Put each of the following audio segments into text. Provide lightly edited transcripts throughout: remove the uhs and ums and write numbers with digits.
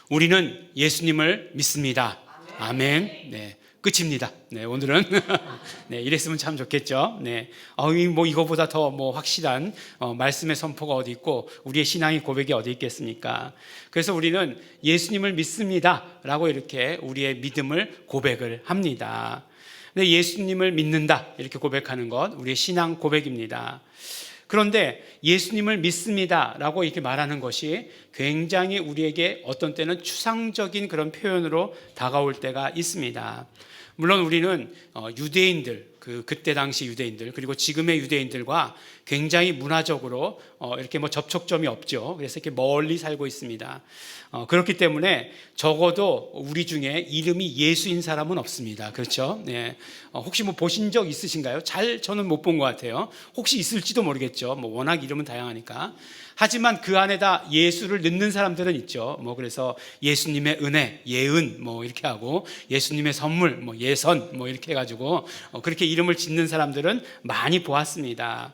우리는 예수님을 믿습니다. 아멘. 네, 끝입니다. 네, 오늘은 네, 이랬으면 참 좋겠죠. 네, 뭐 이거보다 더 뭐 확실한 말씀의 선포가 어디 있고 우리의 신앙의 고백이 어디 있겠습니까? 그래서 우리는 예수님을 믿습니다라고 이렇게 우리의 믿음을 고백을 합니다. 근데 예수님을 믿는다 이렇게 고백하는 것 우리의 신앙 고백입니다. 그런데 예수님을 믿습니다라고 이렇게 말하는 것이 굉장히 우리에게 어떤 때는 추상적인 그런 표현으로 다가올 때가 있습니다. 물론 우리는 유대인들, 그때 당시 유대인들 그리고 지금의 유대인들과 굉장히 문화적으로 이렇게 뭐 접촉점이 없죠. 그래서 이렇게 멀리 살고 있습니다. 그렇기 때문에 적어도 우리 중에 이름이 예수인 사람은 없습니다. 그렇죠? 네. 혹시 뭐 보신 적 있으신가요? 저는 못 본 것 같아요. 혹시 있을지도 모르겠죠. 뭐 워낙 이름은 다양하니까. 하지만 그 안에다 예수를 넣는 사람들은 있죠. 뭐 그래서 예수님의 은혜, 예은 뭐 이렇게 하고 예수님의 선물, 뭐 예선 뭐 이렇게 해가지고 그렇게 이름을 짓는 사람들은 많이 보았습니다.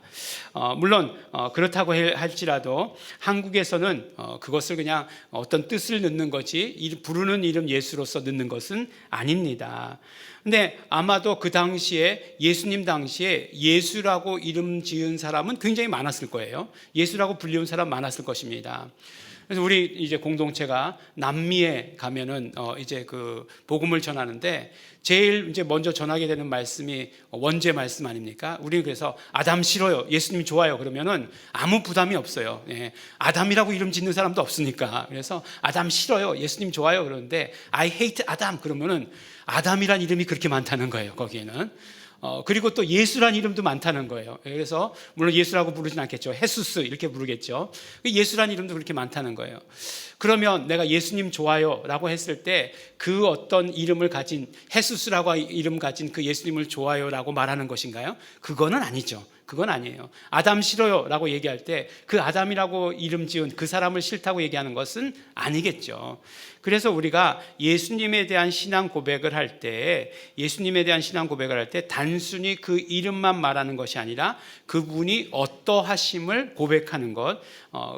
물론 그렇다고 할지라도 한국에서는 그것을 그냥 어떤 뜻을 넣는 거지 부르는 이름 예수로서 넣는 것은 아닙니다. 근데 아마도 그 당시에 예수님 당시에 예수라고 이름 지은 사람은 굉장히 많았을 거예요. 예수라고 불리운 사람 많았을 것입니다. 그래서 우리 이제 공동체가 남미에 가면은 이제 그 복음을 전하는데 제일 이제 먼저 전하게 되는 말씀이 원죄 말씀 아닙니까? 우리는 그래서 아담 싫어요, 예수님 좋아요 그러면은 아무 부담이 없어요. 예. 아담이라고 이름 짓는 사람도 없으니까. 그래서 아담 싫어요, 예수님 좋아요 그러는데 I hate 아담 그러면은 아담이란 이름이 그렇게 많다는 거예요. 거기에는. 그리고 또 예수란 이름도 많다는 거예요. 그래서 물론 예수라고 부르진 않겠죠. 헤수스 이렇게 부르겠죠. 예수란 이름도 그렇게 많다는 거예요. 그러면 내가 예수님 좋아요 라고 했을 때 그 어떤 이름을 가진 헤수스라고 이름 가진 그 예수님을 좋아요 라고 말하는 것인가요? 그거는 아니죠. 그건 아니에요. 아담 싫어요 라고 얘기할 때 그 아담이라고 이름 지은 그 사람을 싫다고 얘기하는 것은 아니겠죠. 그래서 우리가 예수님에 대한 신앙 고백을 할 때 단순히 그 이름만 말하는 것이 아니라 그분이 어떠하심을 고백하는 것,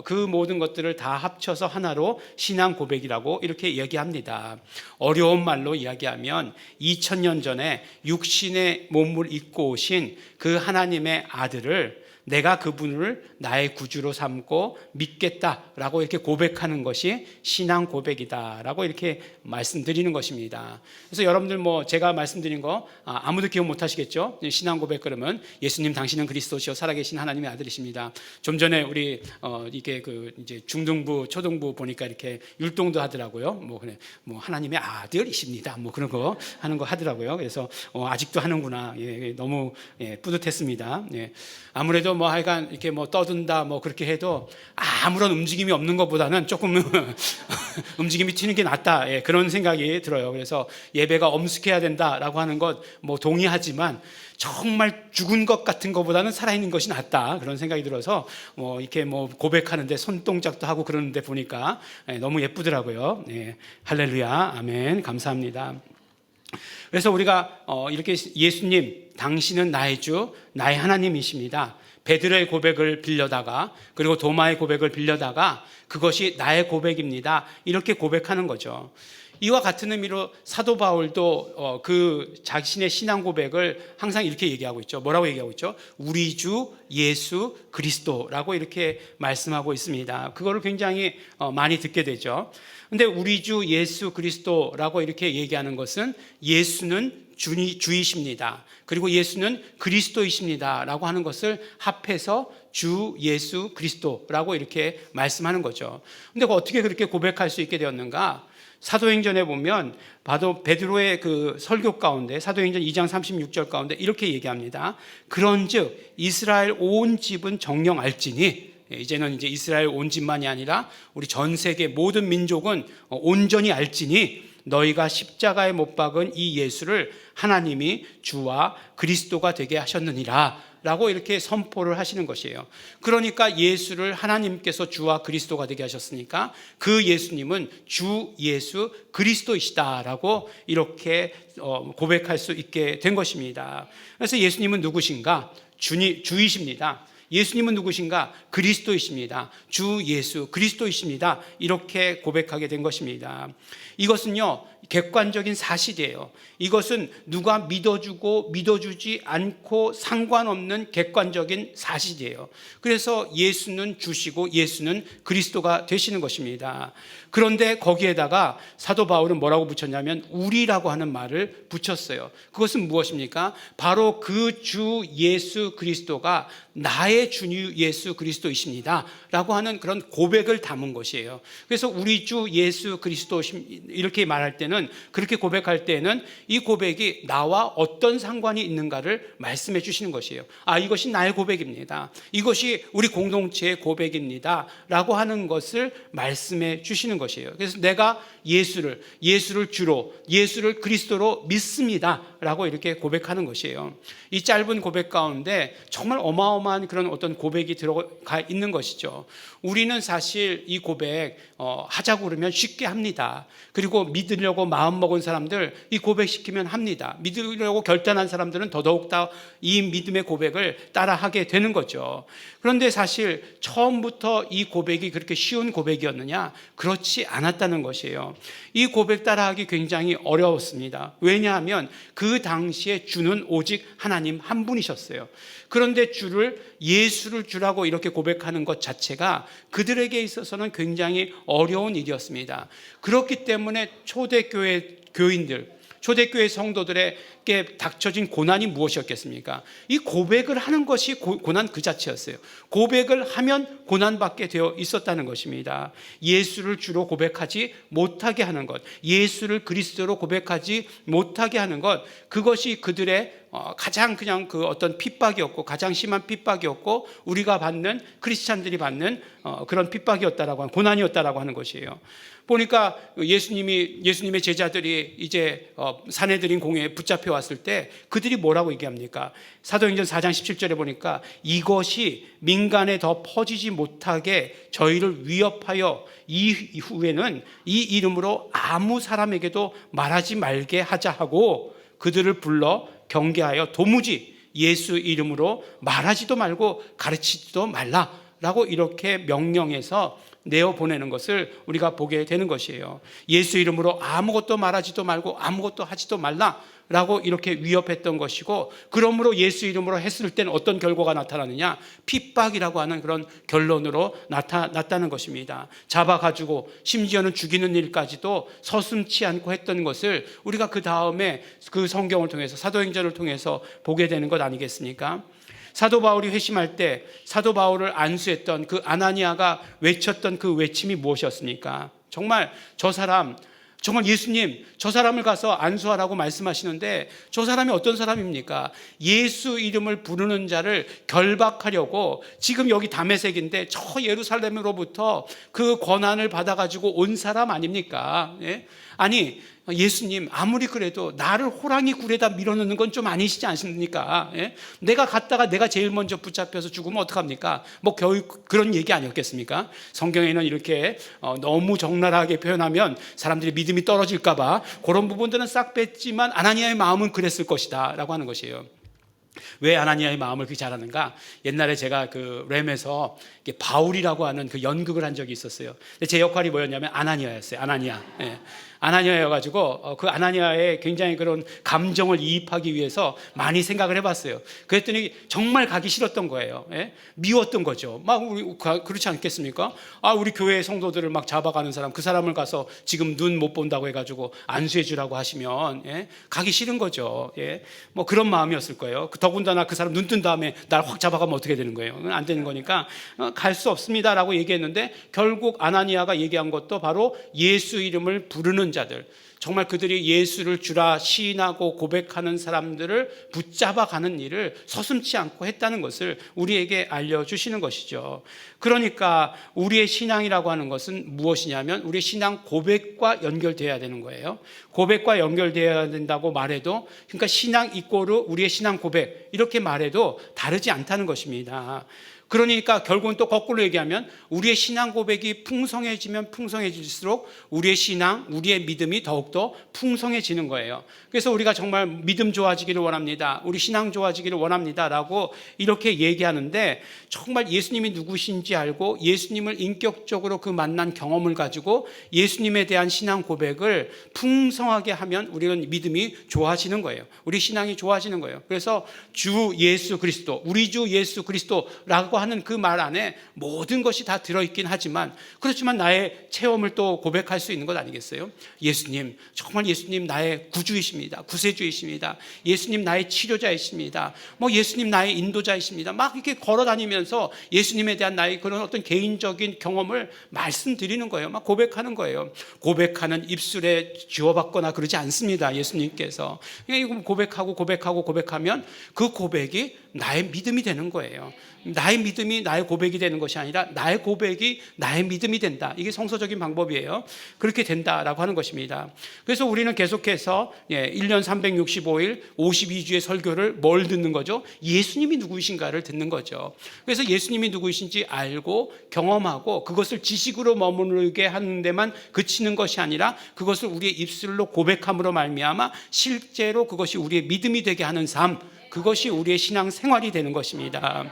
그 모든 것들을 다 합쳐서 하나로 신앙 고백이라고 이렇게 얘기합니다. 어려운 말로 이야기하면 2000년 전에 육신의 몸을 입고 오신 그 하나님의 아들을 내가 그분을 나의 구주로 삼고 믿겠다라고 이렇게 고백하는 것이 신앙 고백이다라고 이렇게 말씀드리는 것입니다. 그래서 여러분들 뭐 제가 말씀드린 거 아무도 기억 못 하시겠죠? 신앙 고백 그러면 예수님 당신은 그리스도시요 살아계신 하나님의 아들이십니다. 좀 전에 우리 이게 그 이제 중등부 초등부 보니까 이렇게 율동도 하더라고요. 뭐 그래 뭐 하나님의 아들이십니다. 뭐 그런 거 하는 거 하더라고요. 그래서 아직도 하는구나. 예, 너무 뿌듯했습니다. 예. 아무래도 뭐 하여간 이렇게 뭐 떠든다 뭐 그렇게 해도 아무런 움직임이 없는 것보다는 조금 움직임이 튀는 게 낫다. 예, 그런 생각이 들어요. 그래서 예배가 엄숙해야 된다라고 하는 것 뭐 동의하지만 정말 죽은 것 같은 것보다는 살아있는 것이 낫다. 그런 생각이 들어서 뭐 이렇게 뭐 고백하는데 손동작도 하고 그러는데 보니까 너무 예쁘더라고요. 예, 할렐루야, 아멘, 감사합니다. 그래서 우리가 이렇게 예수님, 당신은 나의 주, 나의 하나님이십니다. 베드로의 고백을 빌려다가 그리고 도마의 고백을 빌려다가 그것이 나의 고백입니다. 이렇게 고백하는 거죠. 이와 같은 의미로 사도 바울도 그 자신의 신앙 고백을 항상 이렇게 얘기하고 있죠. 뭐라고 얘기하고 있죠? 우리 주 예수 그리스도라고 이렇게 말씀하고 있습니다. 그거를 굉장히 많이 듣게 되죠. 근데 우리 주 예수 그리스도라고 이렇게 얘기하는 것은 예수는 주이십니다. 그리고 예수는 그리스도이십니다. 라고 하는 것을 합해서 주 예수 그리스도라고 이렇게 말씀하는 거죠. 근데 어떻게 그렇게 고백할 수 있게 되었는가? 사도행전에 보면 바로 베드로의 그 설교 가운데 사도행전 2장 36절 가운데 이렇게 얘기합니다. 그런즉 이스라엘 온 집은 정녕 알지니, 이제는 이제 이스라엘 온 집만이 아니라 우리 전 세계 모든 민족은 온전히 알지니 너희가 십자가에 못 박은 이 예수를 하나님이 주와 그리스도가 되게 하셨느니라 라고 이렇게 선포를 하시는 것이에요. 그러니까 예수를 하나님께서 주와 그리스도가 되게 하셨으니까 그 예수님은 주 예수 그리스도이시다라고 이렇게 고백할 수 있게 된 것입니다. 그래서 예수님은 누구신가? 주이십니다. 예수님은 누구신가? 그리스도이십니다. 주 예수 그리스도이십니다. 이렇게 고백하게 된 것입니다. 이것은요, 객관적인 사실이에요. 이것은 누가 믿어주고 믿어주지 않고 상관없는 객관적인 사실이에요. 그래서 예수는 주시고 예수는 그리스도가 되시는 것입니다. 그런데 거기에다가 사도 바울은 뭐라고 붙였냐면 우리라고 하는 말을 붙였어요. 그것은 무엇입니까? 바로 그 주 예수 그리스도가 나의 주 예수 그리스도이십니다 라고 하는 그런 고백을 담은 것이에요. 그래서 우리 주 예수 그리스도 이렇게 말할 때는, 그렇게 고백할 때는 이 고백이 나와 어떤 상관이 있는가를 말씀해 주시는 것이에요. 이것이 나의 고백입니다, 이것이 우리 공동체의 고백입니다 라고 하는 것을 말씀해 주시는 것이에요. 그래서 내가 예수를 주로, 예수를 그리스도로 믿습니다 라고 이렇게 고백하는 것이에요. 이 짧은 고백 가운데 정말 어마어마한 그런 어떤 고백이 들어가 있는 것이죠. 우리는 사실 이 고백 하자고 그러면 쉽게 합니다. 그리고 믿으려고 마음먹은 사람들 이 고백시키면 합니다. 믿으려고 결단한 사람들은 더더욱더 이 믿음의 고백을 따라하게 되는 거죠. 그런데 사실 처음부터 이 고백이 그렇게 쉬운 고백이었느냐? 그렇지 않았다는 것이에요. 이 고백 따라하기 굉장히 어려웠습니다. 왜냐하면 그 당시에 주는 오직 하나님 한 분이셨어요. 그런데 예수를 주라고 이렇게 고백하는 것 자체가 그들에게 있어서는 굉장히 어려운 일이었습니다. 그렇기 때문에 초대교회 교인들, 초대교회 성도들에게 닥쳐진 고난이 무엇이었겠습니까? 이 고백을 하는 것이 고난 그 자체였어요. 고백을 하면 고난받게 되어 있었다는 것입니다. 예수를 주로 고백하지 못하게 하는 것, 예수를 그리스도로 고백하지 못하게 하는 것, 그것이 그들의 가장 그냥 그 어떤 핍박이었고, 가장 심한 핍박이었고, 우리가 받는, 크리스찬들이 받는 그런 핍박이었다라고 하는, 고난이었다라고 하는 것이에요. 보니까 예수님의 제자들이 이제 산헤드린 공회에 붙잡혀 왔을 때 그들이 뭐라고 얘기합니까? 사도행전 4장 17절에 보니까 이것이 민간에 더 퍼지지 못하게 저희를 위협하여 이후에는 이 이름으로 아무 사람에게도 말하지 말게 하자 하고 그들을 불러 경계하여 도무지 예수 이름으로 말하지도 말고 가르치지도 말라라고 이렇게 명령해서 내어보내는 것을 우리가 보게 되는 것이에요. 예수 이름으로 아무것도 말하지도 말고 아무것도 하지도 말라라고 이렇게 위협했던 것이고, 그러므로 예수 이름으로 했을 때는 어떤 결과가 나타나느냐? 핍박이라고 하는 그런 결론으로 나타났다는 것입니다. 잡아가지고 심지어는 죽이는 일까지도 서슴지 않고 했던 것을 우리가 그 다음에 그 성경을 통해서, 사도행전을 통해서 보게 되는 것 아니겠습니까? 사도 바울이 회심할 때 사도 바울을 안수했던 그 아나니아가 외쳤던 그 외침이 무엇이었습니까? 정말 정말 예수님, 저 사람을 가서 안수하라고 말씀하시는데 저 사람이 어떤 사람입니까? 예수 이름을 부르는 자를 결박하려고 지금 여기 다메섹인데 저 예루살렘으로부터 그 권한을 받아가지고 온 사람 아닙니까? 예? 아니, 예수님, 아무리 그래도 나를 호랑이 굴에다 밀어넣는 건 좀 아니시지 않습니까? 예? 내가 갔다가 내가 제일 먼저 붙잡혀서 죽으면 어떡합니까? 뭐 결국 그런 얘기 아니었겠습니까? 성경에는 이렇게 너무 적나라하게 표현하면 사람들이 믿음이 떨어질까봐 그런 부분들은 싹 뺐지만 아나니아의 마음은 그랬을 것이다 라고 하는 것이에요. 왜 아나니아의 마음을 그렇게 잘하는가? 옛날에 제가 그 램에서 바울이라고 하는 그 연극을 한 적이 있었어요. 근데 제 역할이 뭐였냐면 아나니아였어요. 아나니아. 예. 아나니아여가지고 그 아나니아의 굉장히 그런 감정을 이입하기 위해서 많이 생각을 해봤어요. 그랬더니 정말 가기 싫었던 거예요. 예? 미웠던 거죠. 막 그렇지 않겠습니까? 우리 교회 성도들을 막 잡아가는 사람, 그 사람을 가서 지금 눈 못 본다고 해가지고 안수해 주라고 하시면 가기 싫은 거죠. 뭐 그런 마음이었을 거예요. 더군다나 그 사람 눈 뜬 다음에 날 확 잡아가면 어떻게 되는 거예요? 안 되는 거니까 갈 수 없습니다라고 얘기했는데, 결국 아나니아가 얘기한 것도 바로 예수 이름을 부르는 자들, 정말 그들이 예수를 주라 시인하고 고백하는 사람들을 붙잡아가는 일을 서슴지 않고 했다는 것을 우리에게 알려주시는 것이죠. 그러니까 우리의 신앙이라고 하는 것은 무엇이냐면 우리의 신앙 고백과 연결되어야 되는 거예요. 고백과 연결되어야 된다고 말해도, 그러니까 신앙 이꼬르 우리의 신앙 고백 이렇게 말해도 다르지 않다는 것입니다. 그러니까 결국은 또 거꾸로 얘기하면 우리의 신앙 고백이 풍성해지면 풍성해질수록 우리의 신앙, 우리의 믿음이 더욱더 풍성해지는 거예요. 그래서 우리가 정말 믿음 좋아지기를 원합니다. 우리 신앙 좋아지기를 원합니다. 라고 이렇게 얘기하는데 정말 예수님이 누구신지 알고 예수님을 인격적으로 그 만난 경험을 가지고 예수님에 대한 신앙 고백을 풍성하게 하면 우리는 믿음이 좋아지는 거예요. 우리 신앙이 좋아지는 거예요. 그래서 주 예수 그리스도, 우리 주 예수 그리스도라고 하는 그 말 안에 모든 것이 다 들어있긴 하지만 그렇지만 나의 체험을 또 고백할 수 있는 것 아니겠어요? 예수님, 정말 예수님 나의 구주이십니다. 구세주이십니다. 예수님 나의 치료자이십니다. 예수님 나의 인도자이십니다. 막 이렇게 걸어 다니면서 예수님에 대한 나의 그런 어떤 개인적인 경험을 말씀드리는 거예요. 막 고백하는 거예요. 고백하는 입술에 쥐어받거나 그러지 않습니다. 예수님께서. 그냥 고백하면 그 고백이 나의 믿음이 되는 거예요. 나의 믿음이 나의 고백이 되는 것이 아니라 나의 고백이 나의 믿음이 된다. 이게 성서적인 방법이에요. 그렇게 된다라고 하는 것입니다. 그래서 우리는 계속해서 1년 365일 52주의 설교를 뭘 듣는 거죠? 예수님이 누구이신가를 듣는 거죠. 그래서 예수님이 누구이신지 알고 경험하고 그것을 지식으로 머무르게 하는 데만 그치는 것이 아니라 그것을 우리의 입술로 고백함으로 말미암아 실제로 그것이 우리의 믿음이 되게 하는 삶, 그것이 우리의 신앙 생활이 되는 것입니다.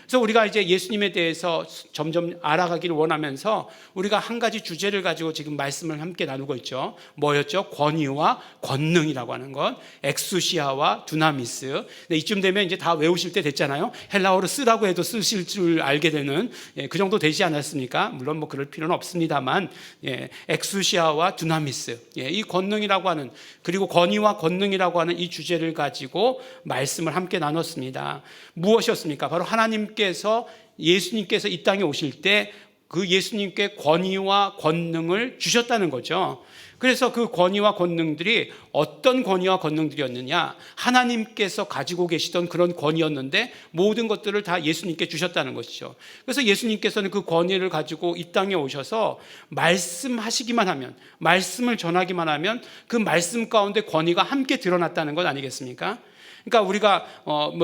그래서 우리가 이제 예수님에 대해서 점점 알아가기를 원하면서 우리가 한 가지 주제를 가지고 지금 말씀을 함께 나누고 있죠. 뭐였죠? 권위와 권능이라고 하는 것, 엑수시아와 두나미스. 이쯤 되면 이제 다 외우실 때 됐잖아요. 헬라어로 쓰라고 해도 쓰실 줄 알게 되는 그 정도 되지 않았습니까? 물론 그럴 필요는 없습니다만, 엑수시아와 두나미스, 이 권능이라고 하는, 그리고 권위와 권능이라고 하는 이 주제를 가지고 말씀을 함께 나눴습니다. 무엇이었습니까? 바로 예수님께서 이 땅에 오실 때 그 예수님께 권위와 권능을 주셨다는 거죠. 그래서 그 권위와 권능들이 어떤 권위와 권능들이었느냐? 하나님께서 가지고 계시던 그런 권위였는데 모든 것들을 다 예수님께 주셨다는 것이죠. 그래서 예수님께서는 그 권위를 가지고 이 땅에 오셔서 말씀하시기만 하면, 말씀을 전하기만 하면 그 말씀 가운데 권위가 함께 드러났다는 것 아니겠습니까? 그러니까 우리가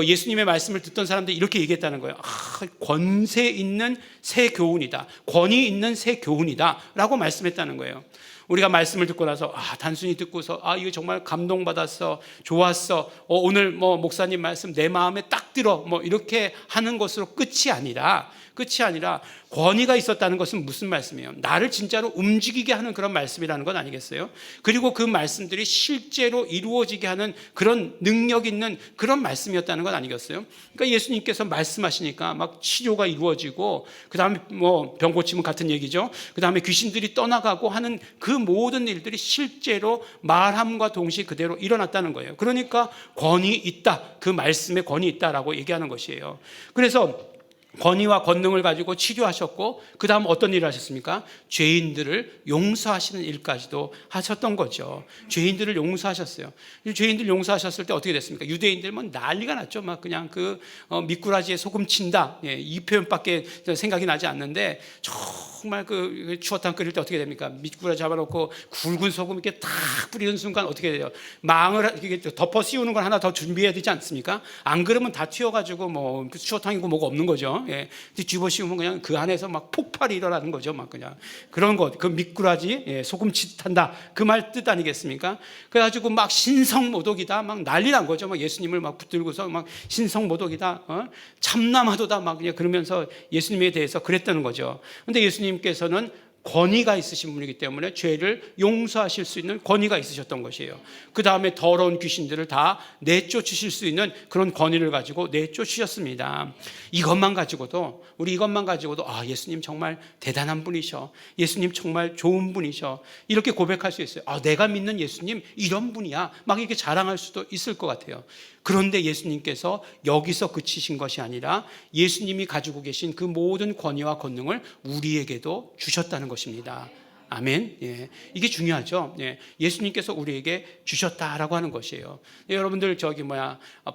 예수님의 말씀을 듣던 사람들이 이렇게 얘기했다는 거예요. 권세 있는 새 교훈이다. 권위 있는 새 교훈이다. 라고 말씀했다는 거예요. 우리가 말씀을 듣고 나서 단순히 듣고서 이거 정말 감동받았어, 좋았어, 오늘 목사님 말씀 내 마음에 딱 들어, 이렇게 하는 것으로 끝이 아니라 권위가 있었다는 것은 무슨 말씀이에요? 나를 진짜로 움직이게 하는 그런 말씀이라는 건 아니겠어요? 그리고 그 말씀들이 실제로 이루어지게 하는 그런 능력 있는 그런 말씀이었다는 건 아니겠어요? 그러니까 예수님께서 말씀하시니까 막 치료가 이루어지고 그 다음에 병 고치면 같은 얘기죠. 그 다음에 귀신들이 떠나가고 하는 그 모든 일들이 실제로 말함과 동시에 그대로 일어났다는 거예요. 그러니까 권위 있다. 그 말씀에 권위 있다라고 얘기하는 것이에요. 그래서 권위와 권능을 가지고 치료하셨고 그 다음 어떤 일을 하셨습니까? 죄인들을 용서하시는 일까지도 하셨던 거죠. 죄인들을 용서하셨어요. 죄인들 용서하셨을 때 어떻게 됐습니까? 유대인들 난리가 났죠. 막 그냥 미꾸라지에 소금 친다, 이 표현밖에 생각이 나지 않는데 정말 추어탕 끓일 때 어떻게 됩니까? 미꾸라지 잡아놓고 굵은 소금 이렇게 탁 뿌리는 순간 어떻게 돼요? 망을 덮어 씌우는 걸 하나 더 준비해야 되지 않습니까? 안 그러면 다 튀어가지고 추어탕이고 뭐가 없는 거죠. 뒤집어 씌우면 그냥 그 안에서 막 폭발이 일어나는 거죠. 막 그냥 그런 것, 그 미꾸라지 소금짓한다 그 말 뜻 아니겠습니까? 그래가지고 막 신성모독이다 막 난리 난 거죠. 막 예수님을 막 붙들고서 막 신성모독이다, 참남하도다 막 그냥 그러면서 예수님에 대해서 그랬다는 거죠. 근데 예수님께서는 권위가 있으신 분이기 때문에 죄를 용서하실 수 있는 권위가 있으셨던 것이에요. 그 다음에 더러운 귀신들을 다 내쫓으실 수 있는 그런 권위를 가지고 내쫓으셨습니다. 이것만 가지고도 예수님 정말 대단한 분이셔, 예수님 정말 좋은 분이셔, 이렇게 고백할 수 있어요. 내가 믿는 예수님 이런 분이야, 막 이렇게 자랑할 수도 있을 것 같아요. 그런데 예수님께서 여기서 그치신 것이 아니라 예수님이 가지고 계신 그 모든 권위와 권능을 우리에게도 주셨다는 것입니다. 아멘. 이게 중요하죠. 예수님께서 우리에게 주셨다라고 하는 것이에요. 여러분들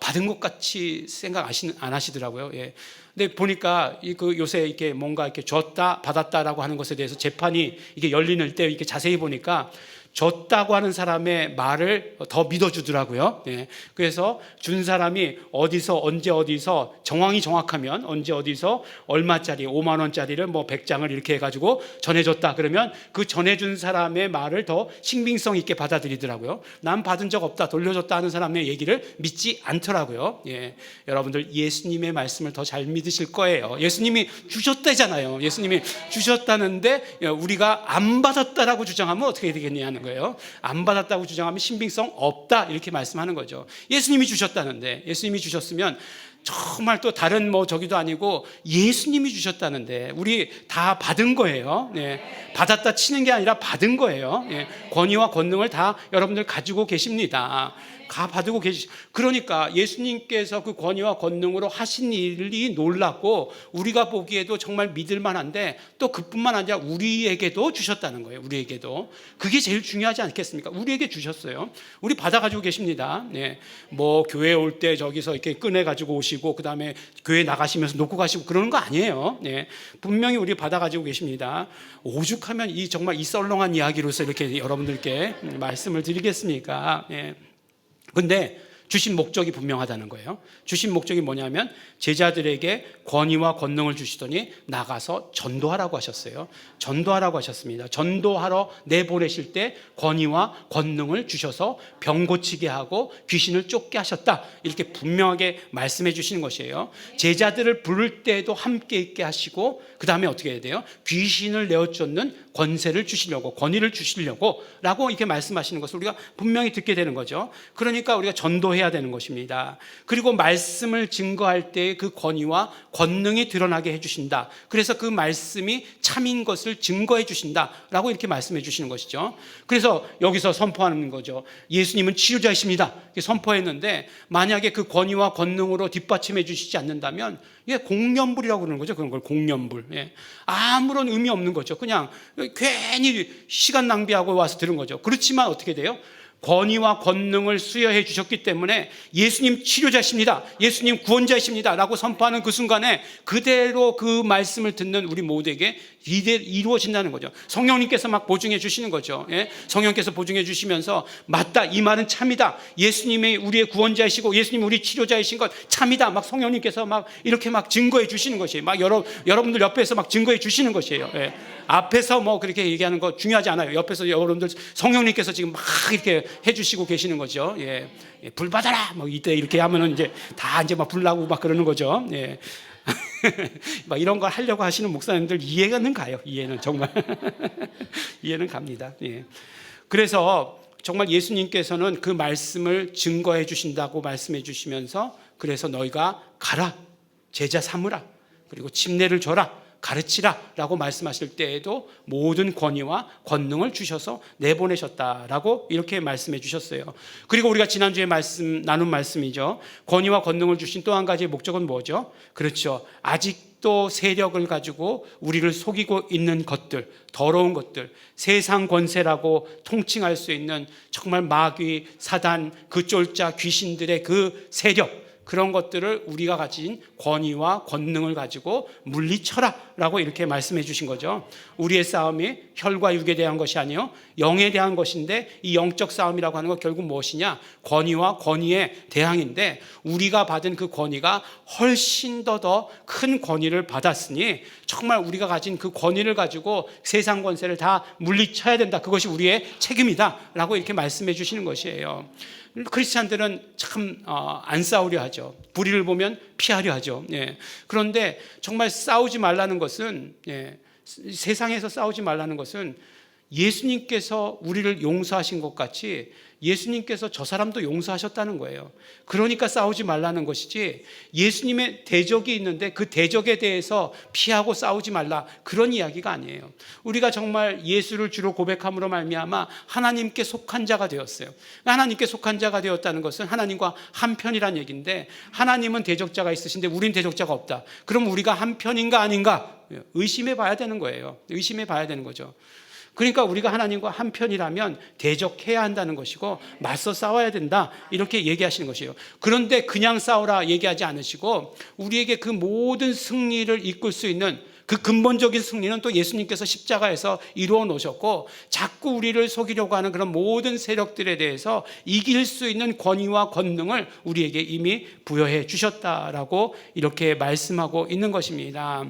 받은 것 같이 생각 안 하시더라고요. 근데 보니까 요새 이렇게 뭔가 이렇게 줬다 받았다라고 하는 것에 대해서 재판이 이게 열리는 때 이렇게 자세히 보니까 줬다고 하는 사람의 말을 더 믿어주더라고요. 예. 그래서 준 사람이 어디서 언제 어디서 정황이 정확하면 언제 어디서 얼마짜리 5만 원짜리를 뭐 100장을 이렇게 해가지고 전해줬다 그러면 그 전해준 사람의 말을 더 신빙성 있게 받아들이더라고요. 난 받은 적 없다 돌려줬다 하는 사람의 얘기를 믿지 않더라고요. 예. 여러분들 예수님의 말씀을 더 잘 믿으실 거예요. 예수님이 주셨다잖아요. 예수님이 주셨다는데 우리가 안 받았다라고 주장하면 어떻게 되겠냐는 거예요. 안 받았다고 주장하면 신빙성 없다 이렇게 말씀하는 거죠. 예수님이 주셨다는데, 예수님이 주셨으면 정말 또 다른 뭐 저기도 아니고 예수님이 주셨다는데 우리 다 받은 거예요. 네. 받았다 치는 게 아니라 받은 거예요. 네. 권위와 권능을 다 여러분들 가지고 계십니다. 다 받고 계시. 그러니까 예수님께서 그 권위와 권능으로 하신 일이 놀랍고 우리가 보기에도 정말 믿을 만한데 또 그뿐만 아니라 우리에게도 주셨다는 거예요. 우리에게도. 그게 제일 중요하지 않겠습니까? 우리에게 주셨어요. 우리 받아가지고 계십니다. 네. 뭐 교회 올 때 저기서 이렇게 꺼내가지고 오시고 그 다음에 교회 나가시면서 놓고 가시고 그러는 거 아니에요. 네. 분명히 우리 받아가지고 계십니다. 오죽하면 이 정말 이 썰렁한 이야기로서 이렇게 여러분들께 말씀을 드리겠습니까? 네. 근데 주신 목적이 분명하다는 거예요. 주신 목적이 뭐냐면 제자들에게 권위와 권능을 주시더니 나가서 전도하라고 하셨어요. 전도하라고 하셨습니다. 전도하러 내보내실 때 권위와 권능을 주셔서 병 고치게 하고 귀신을 쫓게 하셨다. 이렇게 분명하게 말씀해 주시는 것이에요. 제자들을 부를 때도 함께 있게 하시고 그 다음에 어떻게 해야 돼요? 귀신을 내어쫓는 권세를 주시려고, 권위를 주시려고 라고 이렇게 말씀하시는 것을 우리가 분명히 듣게 되는 거죠. 그러니까 우리가 전도해야 되는 것입니다. 그리고 말씀을 증거할 때 그 권위와 권능이 드러나게 해주신다. 그래서 그 말씀이 참인 것을 증거해 주신다라고 이렇게 말씀해 주시는 것이죠. 그래서 여기서 선포하는 거죠. 예수님은 치유자이십니다. 이렇게 선포했는데 만약에 그 권위와 권능으로 뒷받침해 주시지 않는다면 이게 공연불이라고 그러는 거죠. 그런 걸 공연불. 예. 아무런 의미 없는 거죠. 그냥 괜히 시간 낭비하고 와서 들은 거죠. 그렇지만 어떻게 돼요? 권위와 권능을 수여해 주셨기 때문에 예수님 치료자십니다. 예수님 구원자이십니다. 라고 선포하는 그 순간에 그대로 그 말씀을 듣는 우리 모두에게 이루어진다는 거죠. 성령님께서 막 보증해 주시는 거죠. 예? 성령께서 보증해 주시면서 맞다, 이 말은 참이다. 예수님이 우리의 구원자이시고 예수님이 우리 치료자이신 것 참이다. 막 성령님께서 막 이렇게 막 증거해 주시는 것이에요. 막 여러분들 옆에서 막 증거해 주시는 것이에요. 예? 앞에서 뭐 그렇게 얘기하는 거 중요하지 않아요. 옆에서 여러분들 성령님께서 지금 막 이렇게 해주시고 계시는 거죠. 예, 불 받아라. 뭐 이때 이렇게 하면은 이제 다 이제 막 불 나고 막 그러는 거죠. 예. 막 이런 걸 하려고 하시는 목사님들 이해는 가요. 이해는 정말 이해는 갑니다. 예. 그래서 정말 예수님께서는 그 말씀을 증거해 주신다고 말씀해 주시면서 그래서 너희가 가라, 제자 삼으라, 그리고 침례를 줘라, 가르치라 라고 말씀하실 때에도 모든 권위와 권능을 주셔서 내보내셨다라고 이렇게 말씀해 주셨어요. 그리고 우리가 지난주에 나눈 말씀이죠. 권위와 권능을 주신 또 한 가지의 목적은 뭐죠? 그렇죠. 아직도 세력을 가지고 우리를 속이고 있는 것들, 더러운 것들, 세상 권세라고 통칭할 수 있는 정말 마귀, 사단, 그 쫄자 귀신들의 그 세력, 그런 것들을 우리가 가진 권위와 권능을 가지고 물리쳐라 라고 이렇게 말씀해 주신 거죠. 우리의 싸움이 혈과 육에 대한 것이 아니요 영에 대한 것인데 이 영적 싸움이라고 하는 건 결국 무엇이냐? 권위와 권위의 대항인데 우리가 받은 그 권위가 훨씬 더 큰 권위를 받았으니 정말 우리가 가진 그 권위를 가지고 세상 권세를 다 물리쳐야 된다. 그것이 우리의 책임이다 라고 이렇게 말씀해 주시는 것이에요. 크리스찬들은 참 안 싸우려 하죠. 불의를 보면 피하려 하죠. 예. 그런데 정말 싸우지 말라는 것은 세상에서 싸우지 말라는 것은 예수님께서 우리를 용서하신 것 같이 예수님께서 저 사람도 용서하셨다는 거예요. 그러니까 싸우지 말라는 것이지 예수님의 대적이 있는데 그 대적에 대해서 피하고 싸우지 말라 그런 이야기가 아니에요. 우리가 정말 예수를 주로 고백함으로 말미암아 하나님께 속한 자가 되었어요. 하나님께 속한 자가 되었다는 것은 하나님과 한편이란 얘기인데 하나님은 대적자가 있으신데 우린 대적자가 없다. 그럼 우리가 한편인가 아닌가 의심해 봐야 되는 거예요. 의심해 봐야 되는 거죠. 그러니까 우리가 하나님과 한편이라면 대적해야 한다는 것이고 맞서 싸워야 된다 이렇게 얘기하시는 것이에요. 그런데 그냥 싸우라 얘기하지 않으시고 우리에게 그 모든 승리를 이끌 수 있는 그 근본적인 승리는 또 예수님께서 십자가에서 이루어 놓으셨고, 자꾸 우리를 속이려고 하는 그런 모든 세력들에 대해서 이길 수 있는 권위와 권능을 우리에게 이미 부여해 주셨다라고 이렇게 말씀하고 있는 것입니다.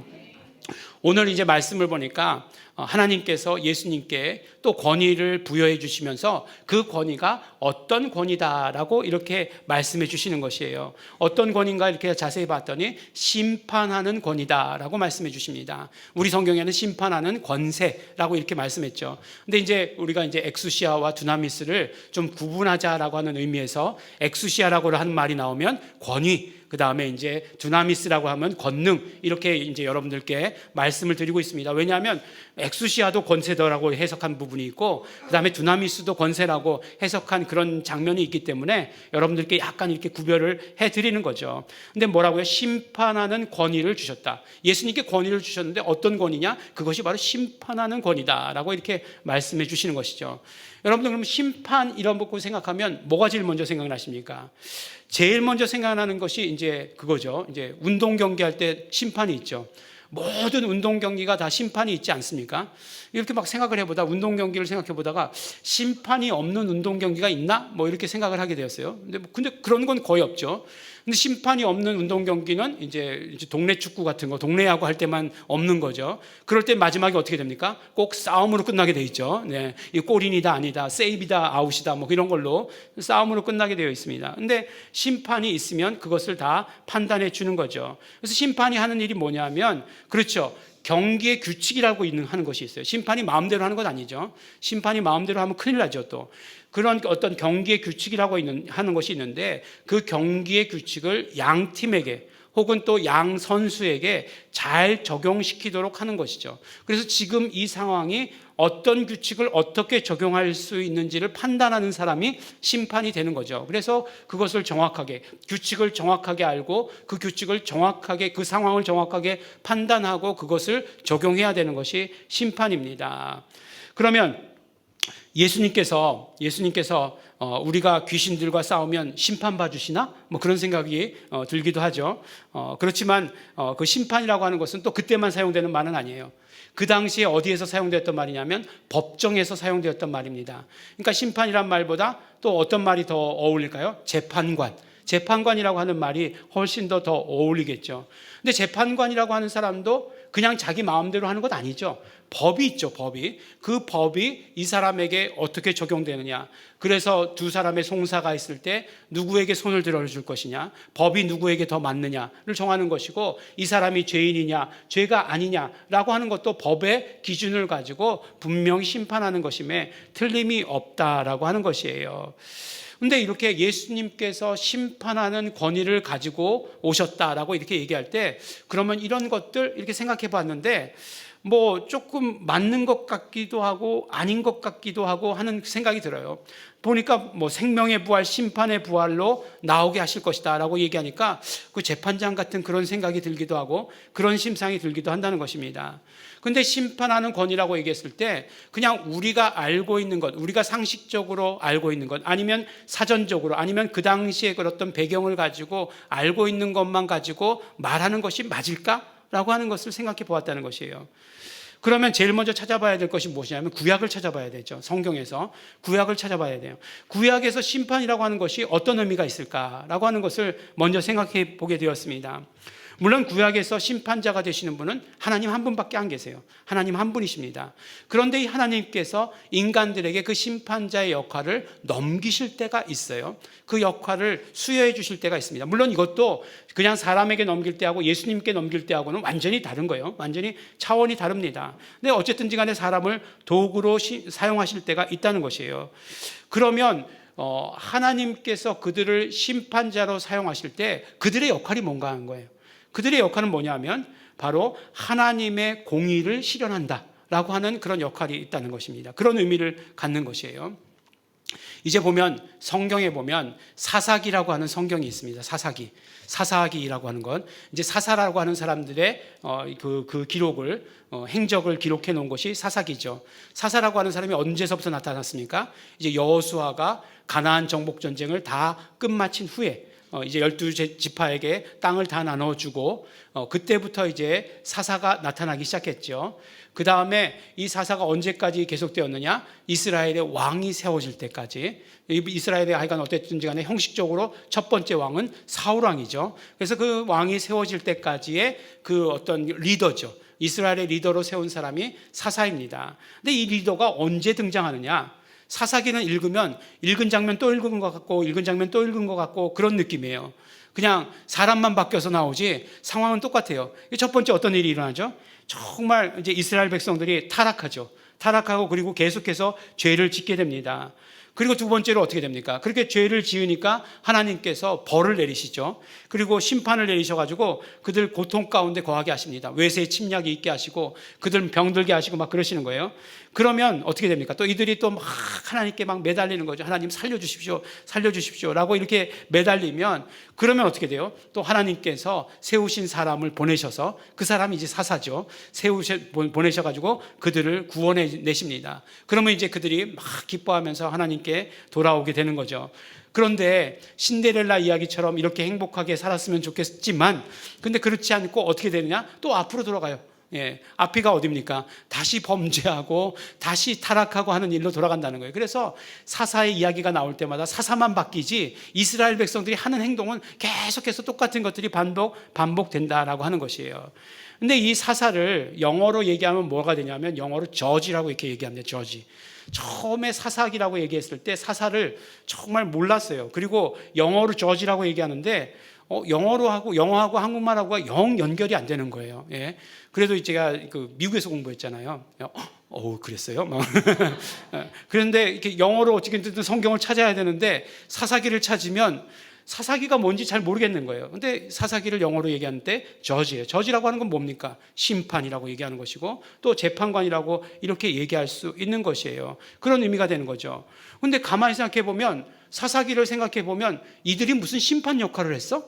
오늘 이제 말씀을 보니까 하나님께서 예수님께 또 권위를 부여해 주시면서 그 권위가 어떤 권위다라고 이렇게 말씀해 주시는 것이에요. 어떤 권위인가 이렇게 자세히 봤더니 심판하는 권위다라고 말씀해 주십니다. 우리 성경에는 심판하는 권세라고 이렇게 말씀했죠. 근데 이제 우리가 이제 엑수시아와 두나미스를 좀 구분하자라고 하는 의미에서 엑수시아라고 하는 말이 나오면 권위, 그 다음에 이제 두나미스라고 하면 권능, 이렇게 이제 여러분들께 말씀을 드리고 있습니다. 왜냐하면 엑수시아도 권세더라고 해석한 부분이 있고, 그 다음에 두나미스도 권세라고 해석한 그런 장면이 있기 때문에 여러분들께 약간 이렇게 구별을 해드리는 거죠. 근데 뭐라고요? 심판하는 권위를 주셨다. 예수님께 권위를 주셨는데 어떤 권위냐? 그것이 바로 심판하는 권위다라고 이렇게 말씀해 주시는 것이죠. 여러분들 그럼 심판 이런 거 생각하면 뭐가 제일 먼저 생각나십니까? 제일 먼저 생각나는 것이 이제 그거죠. 이제 운동 경기할 때 심판이 있죠. 모든 운동 경기가 다 심판이 있지 않습니까? 이렇게 막 생각을 해보다 운동 경기를 생각해 보다가 심판이 없는 운동 경기가 있나? 뭐 이렇게 생각을 하게 되었어요. 근데 그런 건 거의 없죠. 근데 심판이 없는 운동 경기는 이제 동네 축구 같은 거, 동네 야구 할 때만 없는 거죠. 그럴 때 마지막에 어떻게 됩니까? 꼭 싸움으로 끝나게 돼 있죠. 네, 이 골인이다 아니다, 세이브다 아웃이다 뭐 이런 걸로 싸움으로 끝나게 되어 있습니다. 근데 심판이 있으면 그것을 다 판단해 주는 거죠. 그래서 심판이 하는 일이 뭐냐면, 그렇죠, 경기의 규칙이라고 하는 것이 있어요. 심판이 마음대로 하는 건 아니죠. 심판이 마음대로 하면 큰일 나죠. 또 그런 어떤 경기의 규칙이라고 하는 것이 있는데, 그 경기의 규칙을 양 팀에게 혹은 또 양 선수에게 잘 적용시키도록 하는 것이죠. 그래서 지금 이 상황이 어떤 규칙을 어떻게 적용할 수 있는지를 판단하는 사람이 심판이 되는 거죠. 그래서 그것을 정확하게, 규칙을 정확하게 알고 그 규칙을 정확하게, 그 상황을 정확하게 판단하고 그것을 적용해야 되는 것이 심판입니다. 그러면 예수님께서 우리가 귀신들과 싸우면 심판받아 주시나? 뭐 그런 생각이 들기도 하죠. 그렇지만 그 심판이라고 하는 것은 또 그때만 사용되는 말은 아니에요. 그 당시에 어디에서 사용되었던 말이냐면 법정에서 사용되었던 말입니다. 그러니까 심판이란 말보다 또 어떤 말이 더 어울릴까요? 재판관이라고 하는 말이 훨씬 더 어울리겠죠. 근데 재판관이라고 하는 사람도 그냥 자기 마음대로 하는 것 아니죠. 법이 있죠, 법이. 그 법이 이 사람에게 어떻게 적용되느냐. 그래서 두 사람의 송사가 있을 때 누구에게 손을 들어줄 것이냐, 법이 누구에게 더 맞느냐를 정하는 것이고, 이 사람이 죄인이냐, 죄가 아니냐라고 하는 것도 법의 기준을 가지고 분명히 심판하는 것임에 틀림이 없다라고 하는 것이에요. 근데 이렇게 예수님께서 심판하는 권위를 가지고 오셨다라고 이렇게 얘기할 때, 그러면 이런 것들 이렇게 생각해 봤는데 뭐 조금 맞는 것 같기도 하고 아닌 것 같기도 하고 하는 생각이 들어요. 보니까 뭐 생명의 부활, 심판의 부활로 나오게 하실 것이다 라고 얘기하니까 그 재판장 같은 그런 생각이 들기도 하고 그런 심상이 들기도 한다는 것입니다. 근데 심판하는 권위라고 얘기했을 때 그냥 우리가 알고 있는 것, 우리가 상식적으로 알고 있는 것, 아니면 사전적으로, 아니면 그 당시에 그런 배경을 가지고 알고 있는 것만 가지고 말하는 것이 맞을까라고 하는 것을 생각해 보았다는 것이에요. 그러면 제일 먼저 찾아봐야 될 것이 무엇이냐면 구약을 찾아봐야 되죠. 성경에서 구약을 찾아봐야 돼요. 구약에서 심판이라고 하는 것이 어떤 의미가 있을까라고 하는 것을 먼저 생각해 보게 되었습니다. 물론 구약에서 심판자가 되시는 분은 하나님 한 분밖에 안 계세요. 하나님 한 분이십니다. 그런데 이 하나님께서 인간들에게 그 심판자의 역할을 넘기실 때가 있어요. 그 역할을 수여해 주실 때가 있습니다. 물론 이것도 그냥 사람에게 넘길 때하고 예수님께 넘길 때하고는 완전히 다른 거예요. 완전히 차원이 다릅니다. 근데 어쨌든지 간에 사람을 도구로 사용하실 때가 있다는 것이에요. 그러면 하나님께서 그들을 심판자로 사용하실 때 그들의 역할이 뭔가 하는 거예요. 그들의 역할은 뭐냐면 바로 하나님의 공의를 실현한다라고 하는 그런 역할이 있다는 것입니다. 그런 의미를 갖는 것이에요. 이제 보면 성경에 보면 사사기라고 하는 성경이 있습니다. 사사기라고 하는 건 이제 사사라고 하는 사람들의 그 기록을 행적을 기록해 놓은 것이 사사기죠. 사사라고 하는 사람이 언제서부터 나타났습니까? 이제 여호수아가 가나안 정복 전쟁을 다 끝마친 후에 이제 12지파에게 땅을 다 나눠주고 그때부터 이제 사사가 나타나기 시작했죠. 그 다음에 이 사사가 언제까지 계속되었느냐? 이스라엘의 왕이 세워질 때까지. 이스라엘의 하여간 어땠든지 간에 형식적으로 첫 번째 왕은 사울 왕이죠. 그래서 그 왕이 세워질 때까지의 그 어떤 리더죠. 이스라엘의 리더로 세운 사람이 사사입니다. 근데 이 리더가 언제 등장하느냐? 사사기는 읽으면 읽은 장면 또 읽은 것 같고 읽은 장면 또 읽은 것 같고 그런 느낌이에요. 그냥 사람만 바뀌어서 나오지 상황은 똑같아요. 첫 번째 어떤 일이 일어나죠? 정말 이제 이스라엘 백성들이 타락하죠. 타락하고 그리고 계속해서 죄를 짓게 됩니다. 그리고 두 번째로 어떻게 됩니까? 그렇게 죄를 지으니까 하나님께서 벌을 내리시죠. 그리고 심판을 내리셔가지고 그들 고통 가운데 거하게 하십니다. 외세의 침략이 있게 하시고 그들 병들게 하시고 막 그러시는 거예요. 그러면 어떻게 됩니까? 또 이들이 또 막 하나님께 막 매달리는 거죠. 하나님 살려주십시오, 살려주십시오 라고 이렇게 매달리면 그러면 어떻게 돼요? 또 하나님께서 세우신 사람을 보내셔서 그 사람이 이제 사사죠. 보내셔가지고 그들을 구원해 내십니다. 그러면 이제 그들이 막 기뻐하면서 하나님께 돌아오게 되는 거죠. 그런데 신데렐라 이야기처럼 이렇게 행복하게 살았으면 좋겠지만 근데 그렇지 않고 어떻게 되느냐? 또 앞으로 돌아가요. 앞이가 어디입니까? 다시 범죄하고 다시 타락하고 하는 일로 돌아간다는 거예요. 그래서 사사의 이야기가 나올 때마다 사사만 바뀌지 이스라엘 백성들이 하는 행동은 계속해서 똑같은 것들이 반복된다라고 하는 것이에요. 근데 이 사사를 영어로 얘기하면 뭐가 되냐면 영어로 저지라고 이렇게 얘기합니다. 저지. 처음에 사사기라고 얘기했을 때 사사를 정말 몰랐어요. 그리고 영어로 저지라고 얘기하는데 영어하고 한국말하고가 영 연결이 안 되는 거예요. 그래도 제가 그 미국에서 공부했잖아요. 그랬어요? 그런데 이렇게 영어로 어떻게든 성경을 찾아야 되는데 사사기를 찾으면 사사기가 뭔지 잘 모르겠는 거예요. 근데 사사기를 영어로 얘기하는데 저지예요. 저지라고 하는 건 뭡니까? 심판이라고 얘기하는 것이고 또 재판관이라고 이렇게 얘기할 수 있는 것이에요. 그런 의미가 되는 거죠. 근데 가만히 생각해 보면 사사기를 생각해 보면 이들이 무슨 심판 역할을 했어?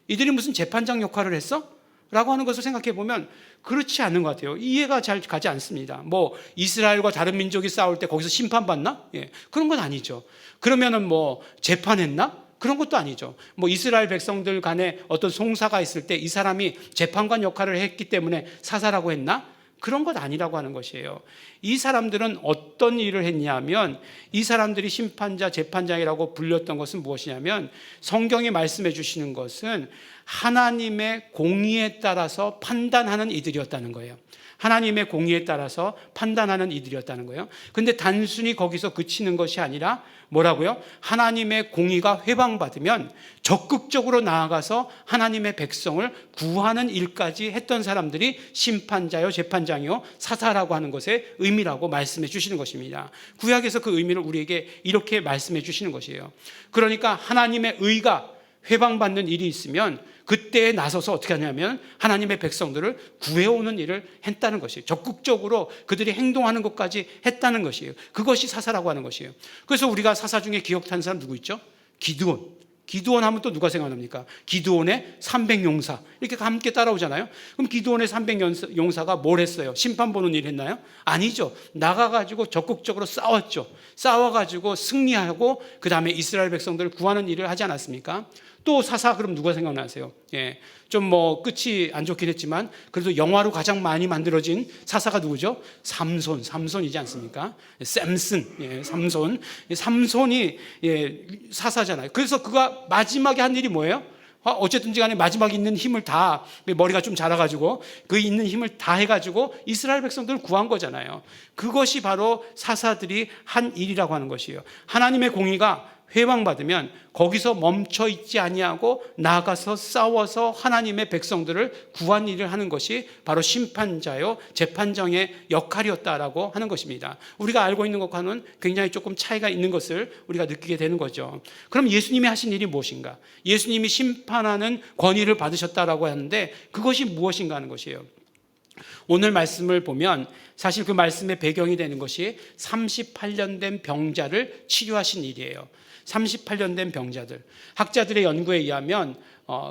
이들이 무슨 재판장 역할을 했어? 라고 하는 것을 생각해 보면 그렇지 않은 것 같아요. 이해가 잘 가지 않습니다. 뭐 이스라엘과 다른 민족이 싸울 때 거기서 심판받나? 그런 건 아니죠. 그러면은 뭐 재판했나? 그런 것도 아니죠. 뭐 이스라엘 백성들 간에 어떤 송사가 있을 때 이 사람이 재판관 역할을 했기 때문에 사사라고 했나? 그런 것 아니라고 하는 것이에요. 이 사람들은 어떤 일을 했냐면 이 사람들이 심판자, 재판장이라고 불렸던 것은 무엇이냐면 성경이 말씀해 주시는 것은 하나님의 공의에 따라서 판단하는 이들이었다는 거예요. 하나님의 공의에 따라서 판단하는 이들이었다는 거예요. 근데 단순히 거기서 그치는 것이 아니라 뭐라고요? 하나님의 공의가 회방받으면 적극적으로 나아가서 하나님의 백성을 구하는 일까지 했던 사람들이 심판자요, 재판장이요, 사사라고 하는 것의 의미라고 말씀해 주시는 것입니다. 구약에서 그 의미를 우리에게 이렇게 말씀해 주시는 것이에요. 그러니까 하나님의 의가 회방받는 일이 있으면 그때에 나서서 어떻게 하냐면 하나님의 백성들을 구해오는 일을 했다는 것이에요. 적극적으로 그들이 행동하는 것까지 했다는 것이에요. 그것이 사사라고 하는 것이에요. 그래서 우리가 사사 중에 기억하는 사람 누구 있죠? 기드온. 기드온 하면 또 누가 생각납니까? 기드온의 300용사 이렇게 함께 따라오잖아요. 그럼 기드온의 300용사가 뭘 했어요? 심판 보는 일 했나요? 아니죠. 나가가지고 적극적으로 싸웠죠. 싸워가지고 승리하고 그 다음에 이스라엘 백성들을 구하는 일을 하지 않았습니까? 또 사사 그럼 누가 생각나세요? 좀 뭐 끝이 안 좋긴 했지만 그래도 영화로 가장 많이 만들어진 사사가 누구죠? 삼손이지 않습니까? 샘슨, 삼손이 사사잖아요. 그래서 그가 마지막에 한 일이 뭐예요? 어쨌든지 간에 마지막에 있는 힘을 다 머리가 좀 자라가지고 그 있는 힘을 다 해가지고 이스라엘 백성들을 구한 거잖아요. 그것이 바로 사사들이 한 일이라고 하는 것이에요. 하나님의 공의가 회방받으면 거기서 멈춰 있지 아니하고 나가서 싸워서 하나님의 백성들을 구한 일을 하는 것이 바로 심판자요 재판장의 역할이었다라고 하는 것입니다. 우리가 알고 있는 것과는 굉장히 조금 차이가 있는 것을 우리가 느끼게 되는 거죠. 그럼 예수님이 하신 일이 무엇인가? 예수님이 심판하는 권위를 받으셨다라고 하는데 그것이 무엇인가 하는 것이에요. 오늘 말씀을 보면 사실 그 말씀의 배경이 되는 것이 38년 된 병자를 치료하신 일이에요. 38년 된 병자들. 학자들의 연구에 의하면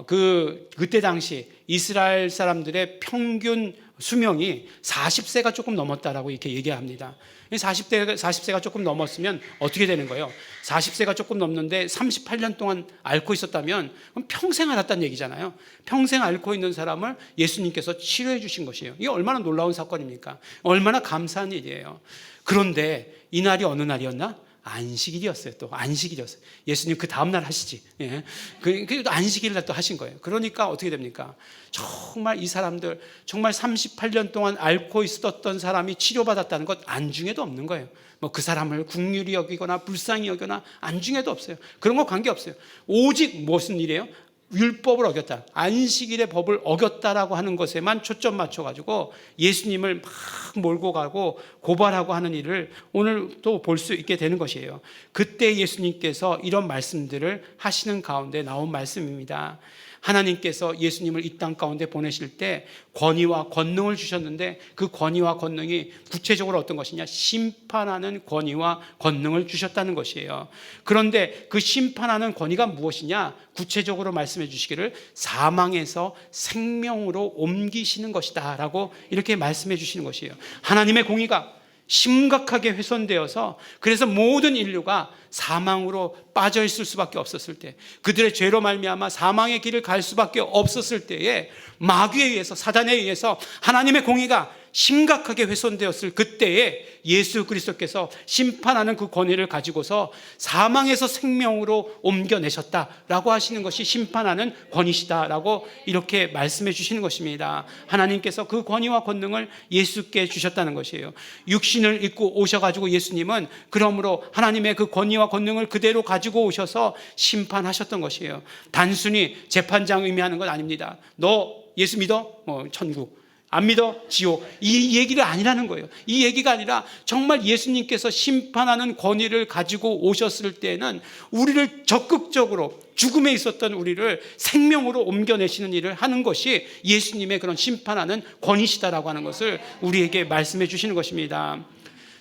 그때 당시 이스라엘 사람들의 평균 수명이 40세가 조금 넘었다라고 이렇게 얘기합니다. 40세가 조금 넘었으면 어떻게 되는 거예요? 40세가 조금 넘는데 38년 동안 앓고 있었다면 그럼 평생 앓았다는 얘기잖아요. 평생 앓고 있는 사람을 예수님께서 치료해 주신 것이에요. 이게 얼마나 놀라운 사건입니까? 얼마나 감사한 일이에요. 그런데 이날이 어느 날이었나? 안식일이었어요. 또 안식일이었어요. 예수님 그 다음날 하시지. 예. 그 안식일날 또 하신 거예요. 그러니까 어떻게 됩니까? 정말 이 사람들, 정말 38년 동안 앓고 있었던 사람이 치료받았다는 것 안중에도 없는 거예요. 뭐 그 사람을 긍휼히 여기거나 불쌍히 여기거나 안중에도 없어요. 그런 거 관계없어요. 오직 무슨 일이에요? 율법을 어겼다, 안식일의 법을 어겼다라고 하는 것에만 초점 맞춰가지고 예수님을 막 몰고 가고 고발하고 하는 일을 오늘 또 볼 수 있게 되는 것이에요. 그때 예수님께서 이런 말씀들을 하시는 가운데 나온 말씀입니다. 하나님께서 예수님을 이 땅 가운데 보내실 때 권위와 권능을 주셨는데 그 권위와 권능이 구체적으로 어떤 것이냐? 심판하는 권위와 권능을 주셨다는 것이에요. 그런데 그 심판하는 권위가 무엇이냐? 구체적으로 말씀해 주시기를 사망에서 생명으로 옮기시는 것이다 라고 이렇게 말씀해 주시는 것이에요. 하나님의 공의가 심각하게 훼손되어서 그래서 모든 인류가 사망으로 빠져 있을 수밖에 없었을 때, 그들의 죄로 말미암아 사망의 길을 갈 수밖에 없었을 때에 마귀에 의해서, 사단에 의해서 하나님의 공의가 심각하게 훼손되었을 그때에 예수 그리스도께서 심판하는 그 권위를 가지고서 사망에서 생명으로 옮겨내셨다라고 하시는 것이 심판하는 권위시다라고 이렇게 말씀해 주시는 것입니다. 하나님께서 그 권위와 권능을 예수께 주셨다는 것이에요. 육신을 입고 오셔가지고 예수님은 그러므로 하나님의 그 권위와 권능을 그대로 가지고 오셔서 심판하셨던 것이에요. 단순히 재판장 의미하는 건 아닙니다. 너 예수 믿어? 천국. 안 믿어? 지옥. 이 얘기가 아니라는 거예요. 이 얘기가 아니라 정말 예수님께서 심판하는 권위를 가지고 오셨을 때는 우리를 적극적으로, 죽음에 있었던 우리를 생명으로 옮겨내시는 일을 하는 것이 예수님의 그런 심판하는 권위시다라고 하는 것을 우리에게 말씀해 주시는 것입니다.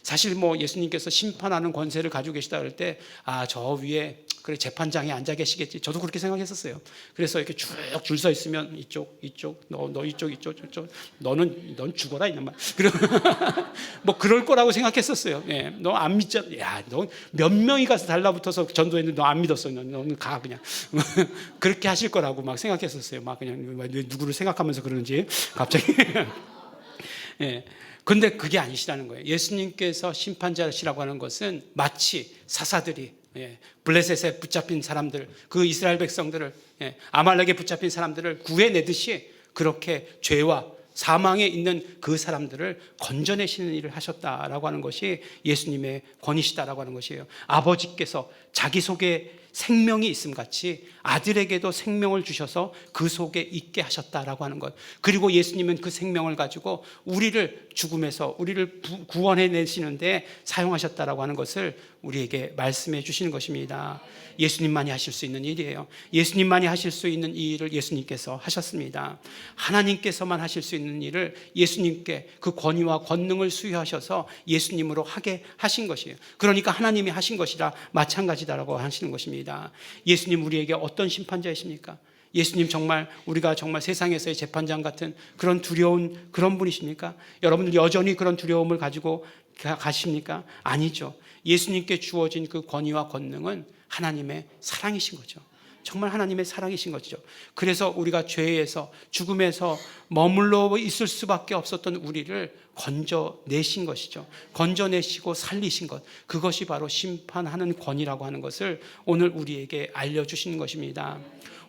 사실 예수님께서 심판하는 권세를 가지고 계시다 그럴 때 저 위에 그래 재판장에 앉아 계시겠지, 저도 그렇게 생각했었어요. 그래서 이렇게 쭉 줄 서 있으면 이쪽 너 이쪽 넌 죽어라 이놈아. 그럴 거라고 생각했었어요. 예, 너 안 믿잖아. 야, 너 몇 명이 가서 달라붙어서 전도했는데 너 안 믿었어. 너는 가 그냥. 그렇게 하실 거라고 막 생각했었어요. 막 그냥 누구를 생각하면서 그러는지 갑자기. 예. 근데 그게 아니시라는 거예요. 예수님께서 심판자시라고 하는 것은 마치 사사들이 블레셋에 붙잡힌 사람들, 그 이스라엘 백성들을, 아말렉에 붙잡힌 사람들을 구해내듯이 그렇게 죄와 사망에 있는 그 사람들을 건져내시는 일을 하셨다라고 하는 것이 예수님의 권위시다라고 하는 것이에요. 아버지께서 자기 속에 생명이 있음 같이 아들에게도 생명을 주셔서 그 속에 있게 하셨다라고 하는 것. 그리고 예수님은 그 생명을 가지고 우리를 죽음에서 우리를 구원해 내시는데 사용하셨다라고 하는 것을 우리에게 말씀해 주시는 것입니다. 예수님만이 하실 수 있는 일이에요. 예수님만이 하실 수 있는 이 일을 예수님께서 하셨습니다. 하나님께서만 하실 수 있는 일을 예수님께 그 권위와 권능을 수여하셔서 예수님으로 하게 하신 것이에요. 그러니까 하나님이 하신 것이라 마찬가지다라고 하시는 것입니다. 예수님 우리에게 어떤 심판자이십니까? 예수님 정말 우리가 정말 세상에서의 재판장 같은 그런 두려운 그런 분이십니까? 여러분들 여전히 그런 두려움을 가지고 가십니까? 아니죠. 예수님께 주어진 그 권위와 권능은 하나님의 사랑이신 거죠. 정말 하나님의 사랑이신 거죠. 그래서 우리가 죄에서 죽음에서 머물러 있을 수밖에 없었던 우리를 건져내신 것이죠. 건져내시고 살리신 것, 그것이 바로 심판하는 권위라고 하는 것을 오늘 우리에게 알려주시는 것입니다.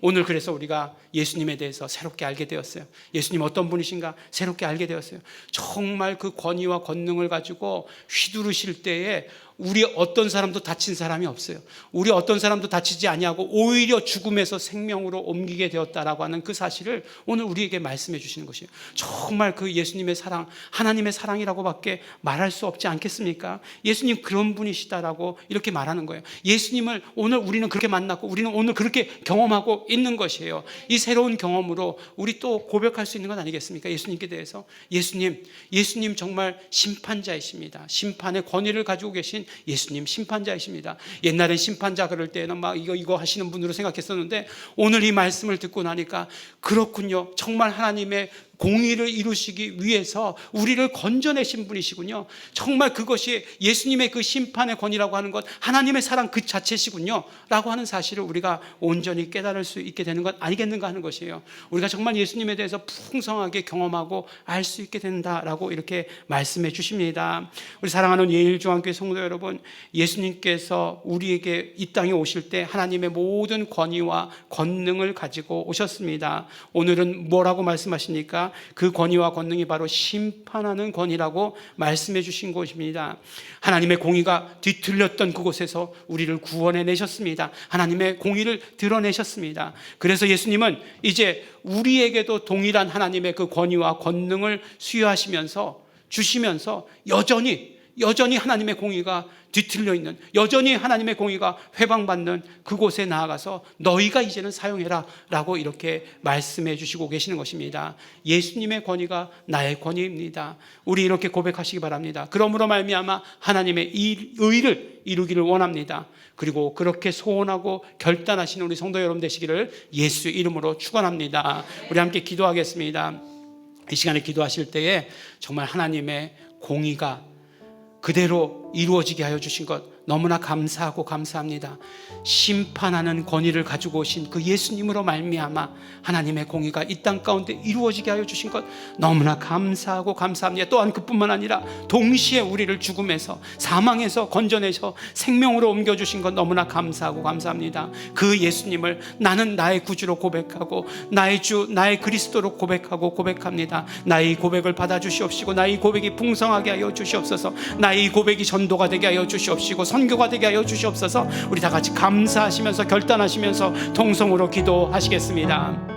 오늘 그래서 우리가 예수님에 대해서 새롭게 알게 되었어요. 예수님 어떤 분이신가 새롭게 알게 되었어요. 정말 그 권위와 권능을 가지고 휘두르실 때에 우리 어떤 사람도 다친 사람이 없어요. 우리 어떤 사람도 다치지 아니하고 오히려 죽음에서 생명으로 옮기게 되었다라고 하는 그 사실을 오늘 우리에게 말씀해 주시는 것이에요. 정말 그 예수님의 사랑, 하나님의 사랑이라고밖에 말할 수 없지 않겠습니까? 예수님 그런 분이시다라고 이렇게 말하는 거예요. 예수님을 오늘 우리는 그렇게 만났고 우리는 오늘 그렇게 경험하고 있는 것이에요. 이 새로운 경험으로 우리 또 고백할 수 있는 건 아니겠습니까? 예수님께 대해서 예수님 정말 심판자이십니다. 심판의 권위를 가지고 계신 예수님 심판자이십니다. 옛날엔 심판자 그럴 때는 막 이거 하시는 분으로 생각했었는데 오늘 이 말씀을 듣고 나니까 그렇군요. 정말 하나님의 공의를 이루시기 위해서 우리를 건져내신 분이시군요. 정말 그것이 예수님의 그 심판의 권위라고 하는 것, 하나님의 사랑 그 자체시군요 라고 하는 사실을 우리가 온전히 깨달을 수 있게 되는 것 아니겠는가 하는 것이에요. 우리가 정말 예수님에 대해서 풍성하게 경험하고 알 수 있게 된다라고 이렇게 말씀해 주십니다. 우리 사랑하는 예일중앙교회 성도 여러분, 예수님께서 우리에게 이 땅에 오실 때 하나님의 모든 권위와 권능을 가지고 오셨습니다. 오늘은 뭐라고 말씀하십니까? 그 권위와 권능이 바로 심판하는 권위라고 말씀해 주신 것입니다. 하나님의 공의가 뒤틀렸던 그곳에서 우리를 구원해 내셨습니다. 하나님의 공의를 드러내셨습니다. 그래서 예수님은 이제 우리에게도 동일한 하나님의 그 권위와 권능을 수여하시면서 주시면서 여전히 하나님의 공의가 뒤틀려 있는, 여전히 하나님의 공의가 회방받는 그곳에 나아가서 너희가 이제는 사용해라 라고 이렇게 말씀해 주시고 계시는 것입니다. 예수님의 권위가 나의 권위입니다. 우리 이렇게 고백하시기 바랍니다. 그러므로 말미암아 하나님의 의를 이루기를 원합니다. 그리고 그렇게 소원하고 결단하시는 우리 성도 여러분 되시기를 예수 이름으로 축원합니다. 우리 함께 기도하겠습니다. 이 시간에 기도하실 때에 정말 하나님의 공의가 그대로 이루어지게 하여 주신 것 너무나 감사하고 감사합니다. 심판하는 권위를 가지고 오신 그 예수님으로 말미암아 하나님의 공의가 이 땅 가운데 이루어지게 하여 주신 것 너무나 감사하고 감사합니다. 또한 그뿐만 아니라 동시에 우리를 죽음에서, 사망에서 건져내서 생명으로 옮겨주신 것 너무나 감사하고 감사합니다. 그 예수님을 나는 나의 구주로 고백하고 나의 주, 나의 그리스도로 고백하고 고백합니다. 나의 고백을 받아주시옵시고 나의 고백이 풍성하게 하여 주시옵소서. 나의 고백이 전도가 되게 하여 주시옵시고 선교가 되게 하여 주시옵소서. 우리 다 같이 감사하시면서 결단하시면서 통성으로 기도하시겠습니다.